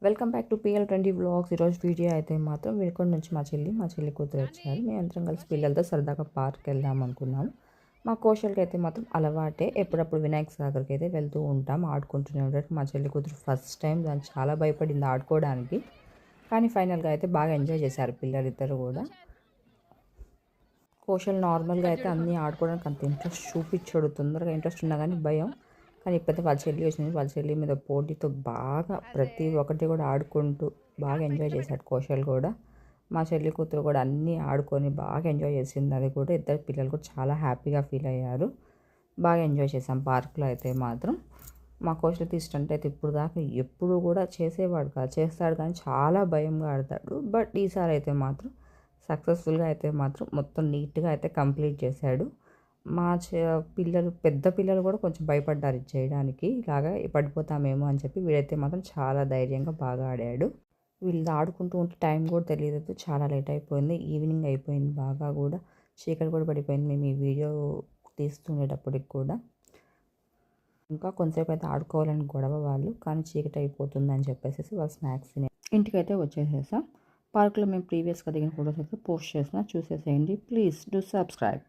Welcome back to PL20 vlogs. ఈరోజు video అయితే మాత్రం వినుకొండ నుంచి మా చెల్లి కూతురు వచ్చారు. మేమందరం కలిసి పిల్లలతో సరదాగా పార్క్ వెళ్దాం అనుకున్నాం. మా కోశలకి అయితే మాత్రం అలవాటే, ఎప్పుడప్పుడు వినాయక సాగర్కి అయితే వెళ్తూ ఉంటాం, ఆడుకుంటూనే ఉంటారు. మా చెల్లి కూతురు ఫస్ట్ టైం దాన్ని చాలా భయపడింది ఆడుకోవడానికి, కానీ ఫైనల్గా అయితే బాగా ఎంజాయ్ చేశారు పిల్లలిద్దరు కూడా. కోశల్ నార్మల్గా అయితే అన్నీ ఆడుకోవడానికి అంత ఇంట్రెస్ట్ చూపించాడు, తొందరగా ఇంట్రెస్ట్ ఉన్నా కానీ భయం. కానీ ఇప్పుడైతే వాళ్ళ చెల్లి వచ్చింది, వాళ్ళ చెల్లి మీద పోటీతో బాగా ప్రతి ఒక్కటి కూడా ఆడుకుంటూ బాగా ఎంజాయ్ చేశాడు కోశల్ కూడా. మా చెల్లి కూతురు కూడా అన్నీ ఆడుకొని బాగా ఎంజాయ్ చేసింది. అది కూడా ఇద్దరు పిల్లలు కూడా చాలా హ్యాపీగా ఫీల్ అయ్యారు. బాగా ఎంజాయ్ చేసాం పార్క్లో అయితే మాత్రం. మా కోశల్ తీసినట్టు అయితే ఇప్పుడు దాకా ఎప్పుడు కూడా చేసేవాడు కాదు, చేస్తాడు కానీ చాలా భయంగా ఆడతాడు. బట్ ఈసారి అయితే మాత్రం సక్సెస్ఫుల్గా అయితే మాత్రం మొత్తం నీట్గా అయితే కంప్లీట్ చేశాడు. మా పెద్ద పిల్లలు కూడా కొంచెం భయపడ్డారు ఇది చేయడానికి, ఇలాగా పడిపోతామేమో అని చెప్పి. వీడైతే మాత్రం చాలా ధైర్యంగా బాగా ఆడాడు. వీళ్ళు ఆడుకుంటూ ఉంటే టైం కూడా తెలియదు, చాలా లేట్ అయిపోయింది, ఈవినింగ్ అయిపోయింది, బాగా కూడా చీకటి కూడా పడిపోయింది మేము ఈ వీడియో తీస్తుండేటప్పటికి కూడా. ఇంకా కొంతసేపు అయితే ఆడుకోవాలని గొడవ వాళ్ళు, కానీ చీకటి అయిపోతుంది అని చెప్పేసి వాళ్ళు స్నాక్స్ తినే ఇంటికైతే వచ్చేసేసాం. పార్క్లో మేము ప్రీవియస్గా దిగిన ఫోటోస్ అయితే పోస్ట్ చేసిన, చూసేసేయండి. Please do subscribe.